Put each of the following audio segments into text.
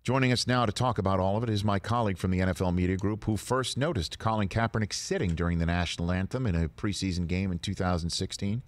Joining us now to talk about all of it is my colleague from the NFL Media Group who first noticed Colin Kaepernick sitting during the national anthem in a preseason game in 2016.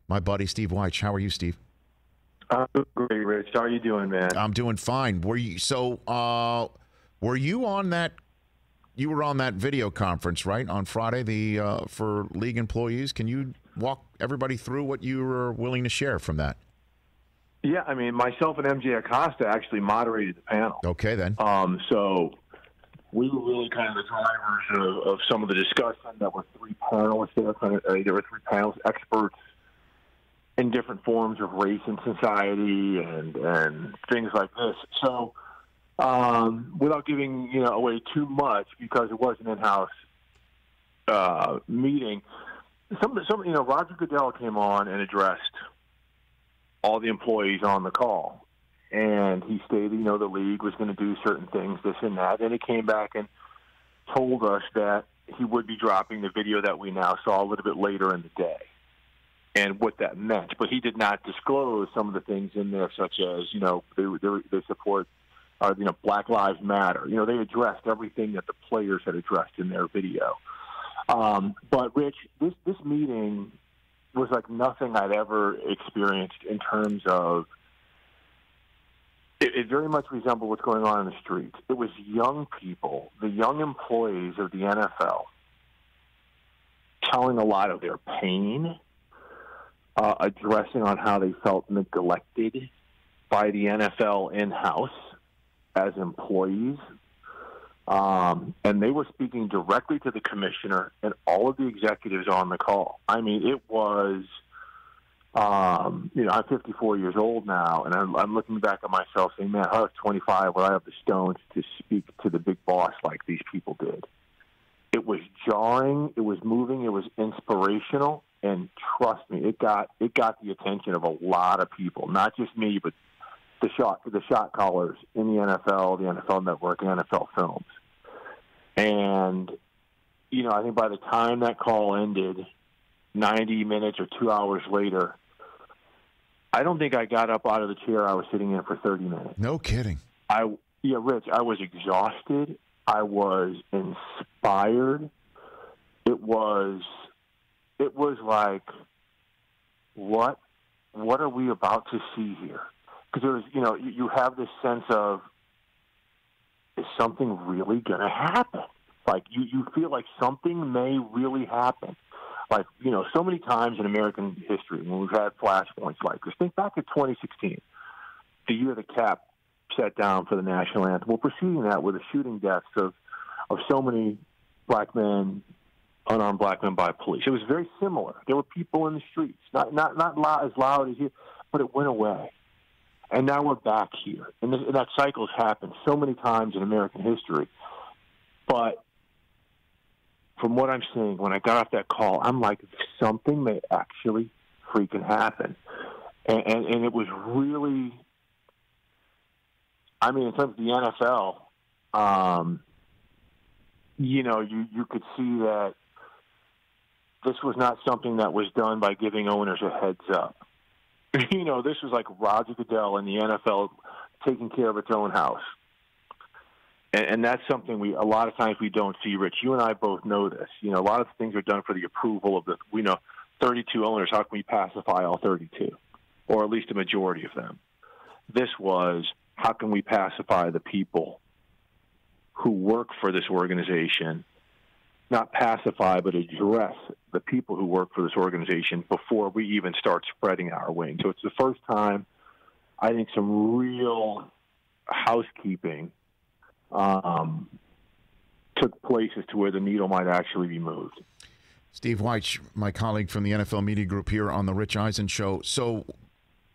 My buddy, Steve Wyche. How are you, Steve? I'm great, Rich. How are you doing, man? I'm doing fine. Were you on that? You were on that video conference, right, on Friday, for league employees. Can you walk everybody through what you were willing to share from that? Yeah, I mean, myself and MJ Acosta actually moderated the panel. Okay, then. So we were really kind of the drivers of some of the discussion. There were three panelists there. There were three panelists, experts in different forms of race and society and things like this. So without giving away too much, because it was an in-house meeting, Roger Goodell came on and addressed all the employees on the call. And he stated, the league was going to do certain things, this and that. And he came back and told us that he would be dropping the video that we now saw a little bit later in the day and what that meant. But he did not disclose some of the things in there, such as, they support, Black Lives Matter. They addressed everything that the players had addressed in their video. But, Rich, this meeting was like nothing I'd ever experienced in terms of it very much resembled what's going on in the streets. It was young people, the young employees of the NFL, telling a lot of their pain, addressing on how they felt neglected by the NFL in-house as employees. And they were speaking directly to the commissioner and all of the executives on the call. I mean, it was, I'm 54 years old now, and I'm looking back at myself saying, man, I was 25 where I have the stones to speak to the big boss like these people did. It was jarring, it was moving, it was inspirational, and trust me, it got the attention of a lot of people, not just me, but the shot callers in the NFL, the NFL Network, and NFL Films. And, I think by the time that call ended, 90 minutes or 2 hours later, I don't think I got up out of the chair I was sitting in for 30 minutes. No kidding. Rich, I was exhausted. I was inspired. It was like, what are we about to see here? Because you have this sense of, is something really going to happen? Like, you feel like something may really happen. Like, so many times in American history when we've had flashpoints like this. Think back to 2016, the year the Cap sat down for the national anthem. Well, preceding that were the shooting deaths of so many black men, unarmed black men by police. It was very similar. There were people in the streets, not as loud as here, but it went away. And now we're back here. And that cycle's happened so many times in American history. But from what I'm seeing, when I got off that call, I'm like, something may actually freaking happen. And it was really, I mean, in terms of the NFL, you could see that this was not something that was done by giving owners a heads up. This was like Roger Goodell and the NFL taking care of its own house. And that's something a lot of times we don't see, Rich. You and I both know this. A lot of things are done for the approval of 32 owners. How can we pacify all 32? Or at least a majority of them. This was, how can we pacify the people who work for this organization? Not pacify, but address the people who work for this organization before we even start spreading our wings. So it's the first time, I think, some real housekeeping took place as to where the needle might actually be moved. Steve Wyche, my colleague from the NFL Media Group here on the Rich Eisen Show. So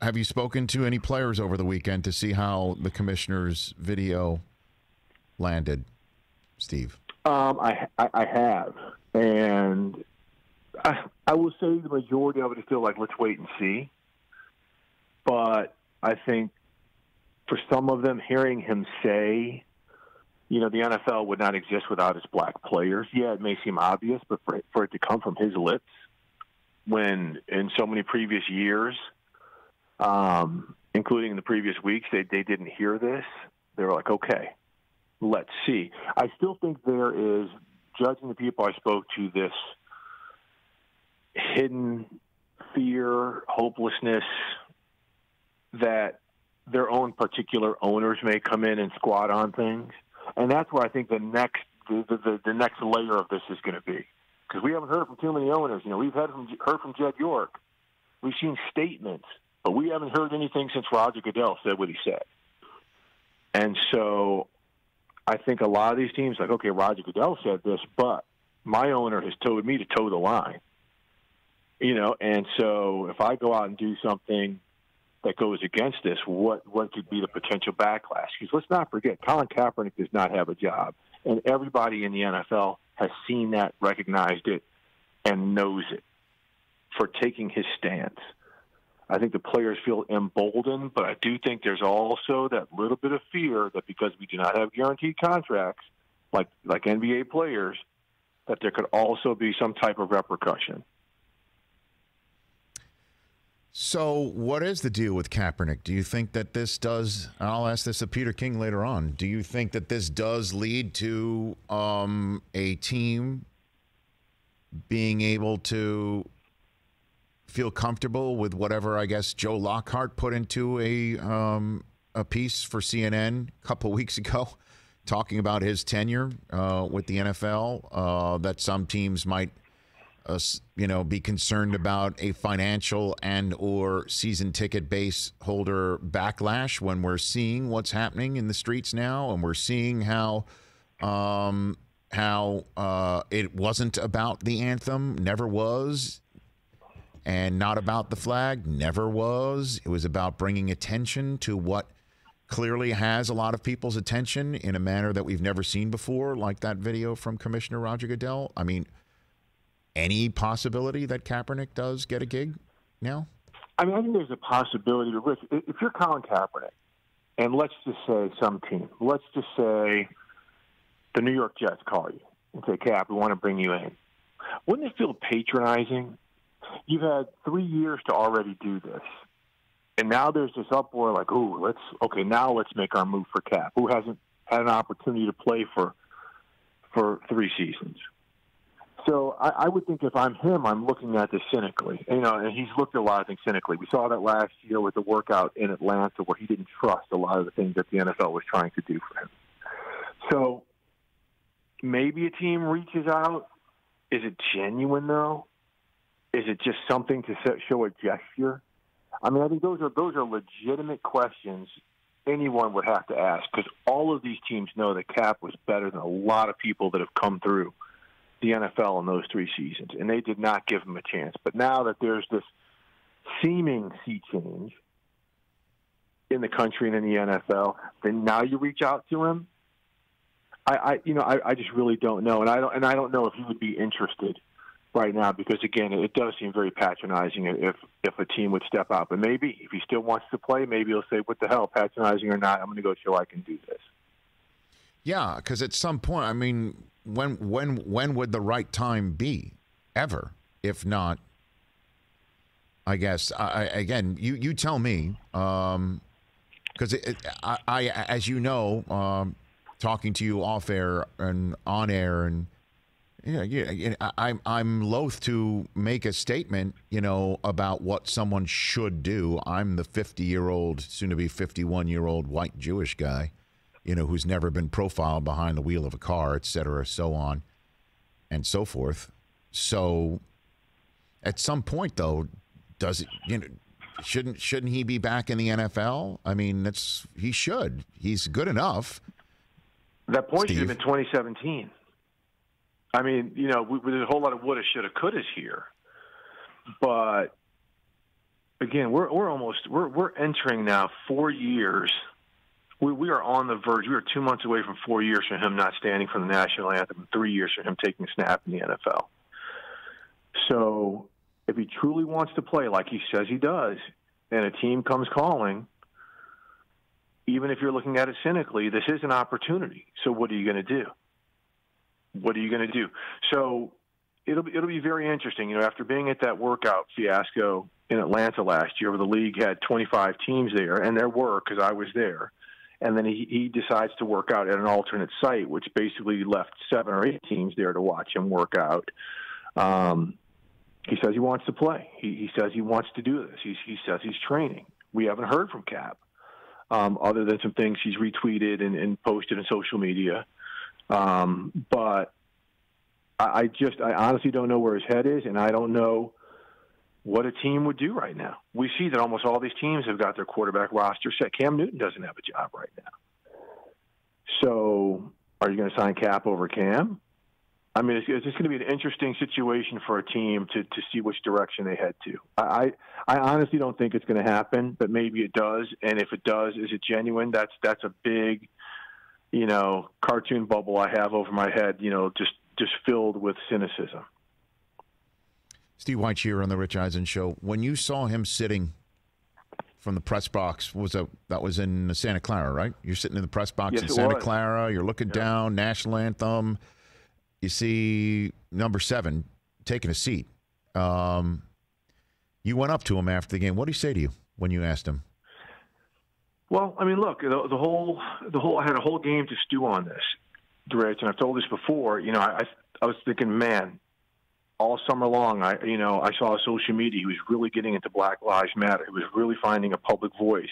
have you spoken to any players over the weekend to see how the commissioner's video landed, Steve? I have, and I will say the majority of it is still like, let's wait and see. But I think for some of them, hearing him say, the NFL would not exist without its black players. Yeah, it may seem obvious, but for it to come from his lips, when in so many previous years, including in the previous weeks, they didn't hear this. They were like, okay, let's see. I still think there is, judging the people I spoke to, this hidden fear, hopelessness that their own particular owners may come in and squat on things. And that's where I think the next layer of this is going to be. Because we haven't heard from too many owners. We've heard from Jed York. We've seen statements, but we haven't heard anything since Roger Goodell said what he said. And so I think a lot of these teams, like, okay, Roger Goodell said this, but my owner has told me to toe the line. And so if I go out and do something that goes against this, what could be the potential backlash? Because let's not forget, Colin Kaepernick does not have a job. And everybody in the NFL has seen that, recognized it, and knows it for taking his stance. I think the players feel emboldened, but I do think there's also that little bit of fear that because we do not have guaranteed contracts, like NBA players, that there could also be some type of repercussion. So what is the deal with Kaepernick? Do you think that this does, and I'll ask this of Peter King later on, do you think that this does lead to a team being able to feel comfortable with whatever, I guess, Joe Lockhart put into a piece for CNN a couple weeks ago, talking about his tenure with the NFL, that some teams might be concerned about a financial and or season ticket base holder backlash when we're seeing what's happening in the streets now, and we're seeing how it wasn't about the anthem, never was, and not about the flag, never was. It was about bringing attention to what clearly has a lot of people's attention in a manner that we've never seen before, like that video from Commissioner Roger Goodell. I mean, any possibility that Kaepernick does get a gig now? I think there's a possibility to Rich. If you're Colin Kaepernick, and let's just say some team, let's just say the New York Jets call you and say, Cap, we want to bring you in. Wouldn't it feel patronizing? You've had 3 years to already do this. And now there's this uproar like, now let's make our move for Cap, who hasn't had an opportunity to play for 3 seasons. So I would think if I'm him, I'm looking at this cynically. And he's looked at a lot of things cynically. We saw that last year with the workout in Atlanta where he didn't trust a lot of the things that the NFL was trying to do for him. So maybe a team reaches out. Is it genuine, though? Is it just something to show a gesture? I think those are legitimate questions anyone would have to ask, because all of these teams know that Cap was better than a lot of people that have come through the NFL in those 3 seasons, and they did not give him a chance. But now that there's this seeming sea change in the country and in the NFL, then now you reach out to him. I just really don't know, and I don't know if he would be interested right now, because again, it does seem very patronizing if a team would step out. But maybe if he still wants to play, maybe he'll say, "What the hell, patronizing or not, I'm going to go show I can do this." Yeah, because at some point, when would the right time be, ever? If not, I guess again, you tell me, because I as you know, talking to you off air and on air, and I'm loath to make a statement, about what someone should do. I'm the 50-year-old, soon to be 51-year-old white Jewish guy, who's never been profiled behind the wheel of a car, et cetera, so on and so forth. So at some point, though, shouldn't he be back in the NFL? He should. He's good enough. That point should have been 2017. There's a whole lot of woulda, shoulda, couldas here. But again, we're entering now 4 years. We are on the verge. We are 2 months away from 4 years from him not standing for the national anthem, and 3 years from him taking a snap in the NFL. So if he truly wants to play like he says he does, and a team comes calling, even if you're looking at it cynically, this is an opportunity. So what are you going to do? What are you going to do? So it'll be very interesting. After being at that workout fiasco in Atlanta last year, where the league had 25 teams there, and there were, because I was there, and then he decides to work out at an alternate site, which basically left 7 or 8 teams there to watch him work out. He says he wants to play. He says he wants to do this. He says he's training. We haven't heard from Cap, other than some things he's retweeted and posted in social media. But I honestly don't know where his head is, and I don't know what a team would do right now. We see that almost all these teams have got their quarterback roster set. Cam Newton doesn't have a job right now. So are you going to sign Cap over Cam? I mean, it's just going to be an interesting situation for a team to see which direction they head to. I honestly don't think it's going to happen, but maybe it does. And if it does, is it genuine? That's a big, cartoon bubble I have over my head, just filled with cynicism. Steve Wyche here on the Rich Eisen Show. When you saw him sitting from the press box, that was in Santa Clara, right? You're sitting in the press box in Santa Clara. You're looking down, national anthem. You see number 7 taking a seat. You went up to him after the game. What did he say to you when you asked him? Well, I mean, look, the whole I had a whole game to stew on this, Rich, and I've told this before. I was thinking, man, all summer long, I saw on social media he was really getting into Black Lives Matter. He was really finding a public voice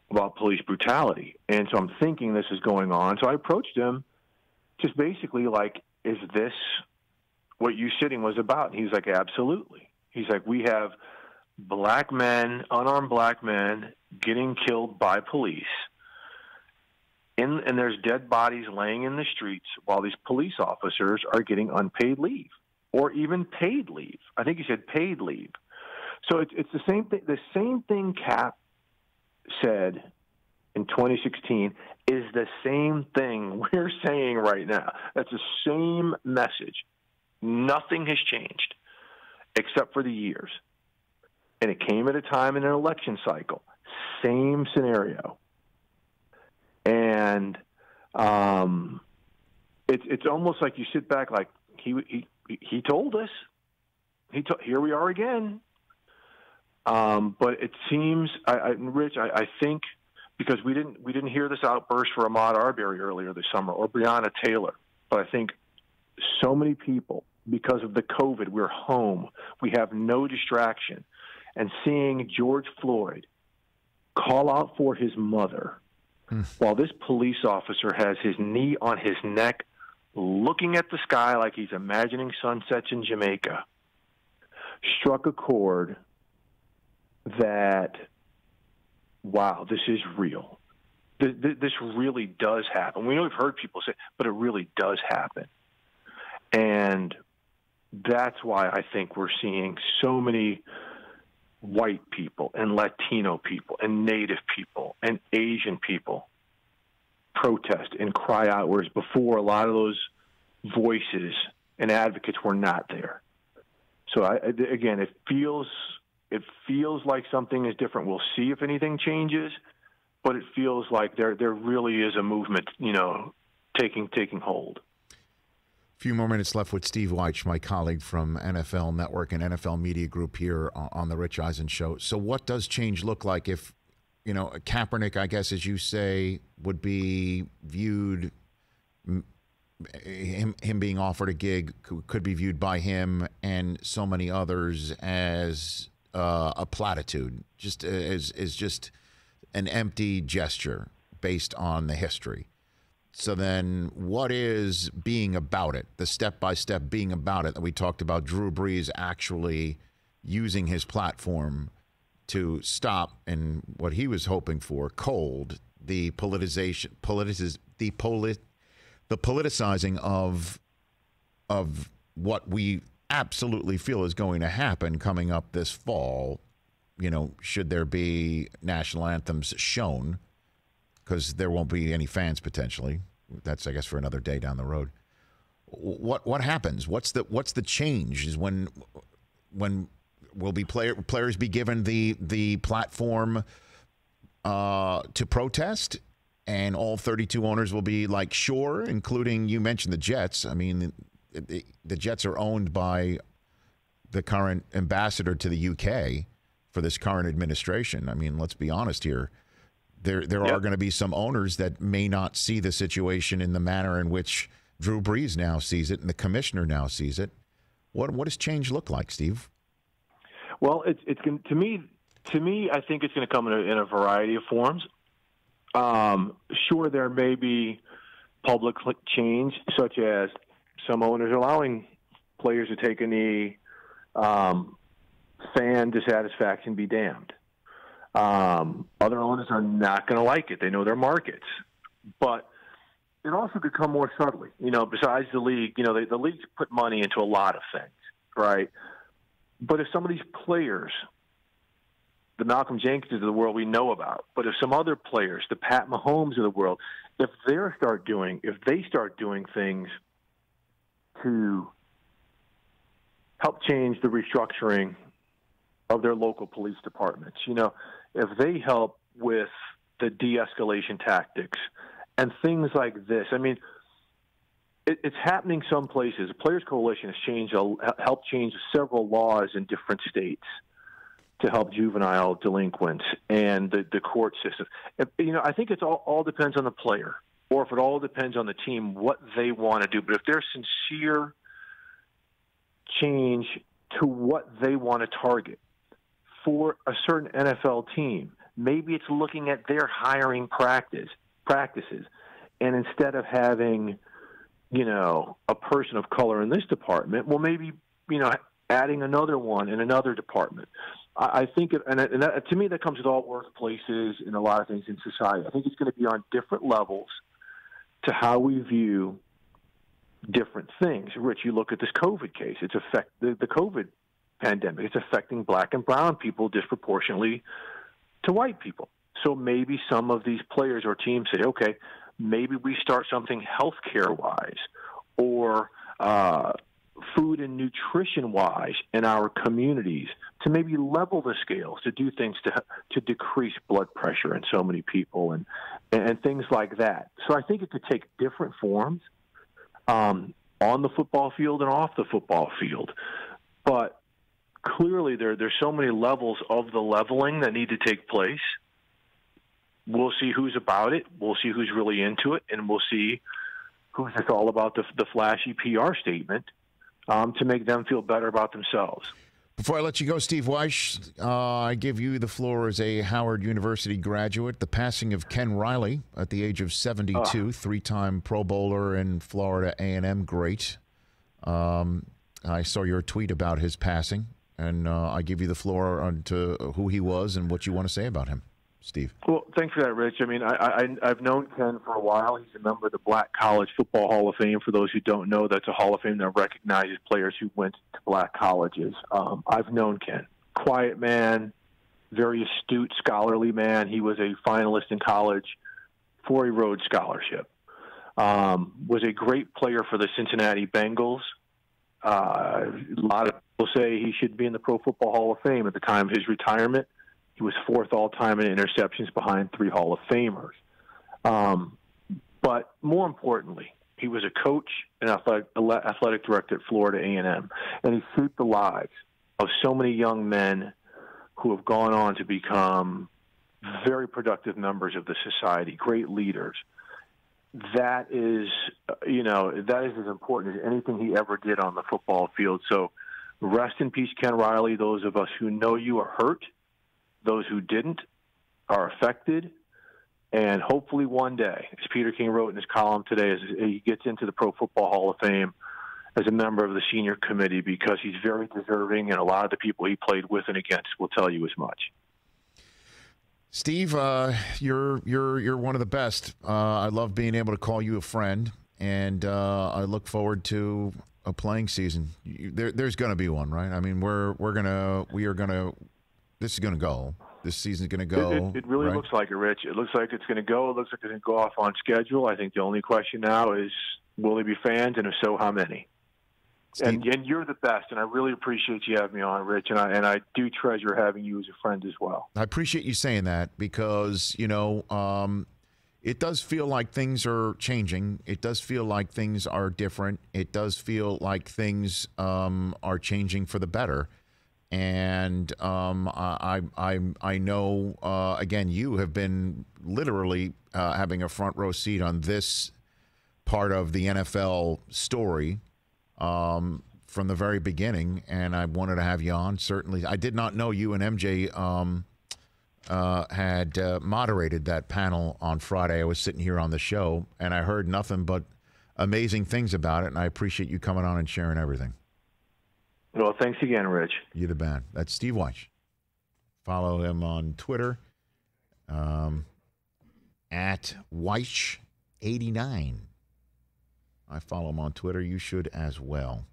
about police brutality, and so I'm thinking this is going on. So I approached him, just basically like, is this what you sitting was about? And he's like, absolutely. He's like, we have black men, unarmed black men, getting killed by police, and there's dead bodies laying in the streets while these police officers are getting unpaid leave or even paid leave. I think he said paid leave. So it's the same thing. The same thing Cap said in 2016 is the same thing we're saying right now. That's the same message. Nothing has changed except for the years. And it came at a time in an election cycle. Same scenario. And it's almost like you sit back like he told us. Here we are again. But it seems, Rich, I think, because we didn't hear this outburst for Ahmaud Arbery earlier this summer or Breonna Taylor, but I think so many people, because of the COVID, we're home, we have no distraction, and seeing George Floyd call out for his mother while this police officer has his knee on his neck, looking at the sky like he's imagining sunsets in Jamaica, struck a chord that, wow, this is real. This really does happen. We know we've heard people say, but it really does happen. And that's why I think we're seeing so many white people and Latino people and Native people and Asian people protest and cry out, whereas before a lot of those voices and advocates were not there. So again, it feels like something is different. We'll see if anything changes, but it feels like there really is a movement, taking hold. A few more minutes left with Steve Wyche, my colleague from NFL Network and NFL Media Group here on the Rich Eisen Show. So what does change look like if, Kaepernick, I guess, as you say, would be viewed, him being offered a gig could be viewed by him and so many others as a platitude, just as just an empty gesture based on the history. So then what is being about it, the step-by-step being about it that we talked about, Drew Brees actually using his platform to stop, and what he was hoping for, cold, the politicizing of what we absolutely feel is going to happen coming up this fall, should there be national anthems shown, because there won't be any fans potentially. That's, I guess, for another day down the road. What happens? What's the change? Is when will be players be given the platform to protest, and all 32 owners will be like, sure, including, you mentioned the Jets. I mean, the Jets are owned by the current ambassador to the UK for this current administration. I mean, let's be honest here. there are going to be some owners that may not see the situation in the manner in which Drew Brees now sees it and the commissioner now sees it. What does change look like, Steve? Well, it's to me, I think it's going to come in a variety of forms. Sure, there may be public change, such as some owners allowing players to take a knee, fan dissatisfaction be damned. Other owners are not going to like it. They know their markets. But it also could come more subtly. Besides the league, the leagues put money into a lot of things, right? But if some of these players, the Malcolm Jenkins of the world we know about, but if some other players, the Pat Mahomes of the world, if they start doing things to help change the restructuring of their local police departments, if they help with the de-escalation tactics and things like this, I mean, it's happening some places. The Players Coalition has helped change several laws in different states to help juvenile delinquents and the court system. I think it all depends on the player, or if it all depends on the team, what they want to do. But if there's sincere change to what they want to target for a certain NFL team, maybe it's looking at their hiring practices. And instead of having, a person of color in this department, well, maybe, adding another one in another department. I think, to me, that comes with all workplaces and a lot of things in society. I think it's going to be on different levels to how we view different things. Rich, you look at this COVID case. It's the COVID pandemic. It's affecting black and brown people disproportionately to white people. So maybe some of these players or teams say, okay, maybe we start something healthcare-wise or food and nutrition-wise in our communities to maybe level the scales, to do things to decrease blood pressure in so many people and things like that. So I think it could take different forms on the football field and off the football field. But clearly there's so many levels of the leveling that need to take place. We'll see who's about it. We'll see who's really into it, and we'll see who's just all about the flashy PR statement to make them feel better about themselves. Before I let you go, Steve Wyche, I give you the floor as a Howard University graduate. The passing of Ken Riley at the age of 72, three-time Pro Bowler and Florida A&M great. I saw your tweet about his passing, and I give you the floor on to who he was and what you want to say about him. Steve. Well, thanks for that, Rich. I mean, I've known Ken for a while. He's a member of the Black College Football Hall of Fame. For those who don't know, that's a Hall of Fame that recognizes players who went to black colleges. I've known Ken. Quiet man, very astute, scholarly man. He was a finalist in college for a Rhodes Scholarship. Was a great player for the Cincinnati Bengals. A lot of people say he should be in the Pro Football Hall of Fame at the time of his retirement. He was fourth all-time in interceptions behind three Hall of Famers. But more importantly, he was a coach and athletic director at Florida A&M, and he shaped the lives of so many young men who have gone on to become very productive members of the society, great leaders. That is as important as anything he ever did on the football field. So rest in peace, Ken Riley. Those of us who know you are hurt. Those who didn't are affected, and hopefully one day, as Peter King wrote in his column today, as he gets into the Pro Football Hall of Fame as a member of the senior committee, because he's very deserving, and a lot of the people he played with and against will tell you as much. Steve, you're one of the best. I love being able to call you a friend, and I look forward to a playing season. There's going to be one, right? I mean, we are gonna. This is going to go. This season's going to go. It really right? looks like it, Rich. It looks like it's going to go. It looks like it's going to go off on schedule. I think the only question now is, will there be fans, and if so, how many? And you're the best, and I really appreciate you having me on, Rich, and I do treasure having you as a friend as well. I appreciate you saying that because, it does feel like things are changing. It does feel like things are different. It does feel like things are changing for the better. And I know, again, you have been literally having a front row seat on this part of the NFL story from the very beginning, and I wanted to have you on. Certainly, I did not know you and MJ had moderated that panel on Friday. I was sitting here on the show, and I heard nothing but amazing things about it, and I appreciate you coming on and sharing everything. Well, thanks again, Rich. You're the man. That's Steve Wyche. Follow him on Twitter at Wyche89. I follow him on Twitter. You should as well.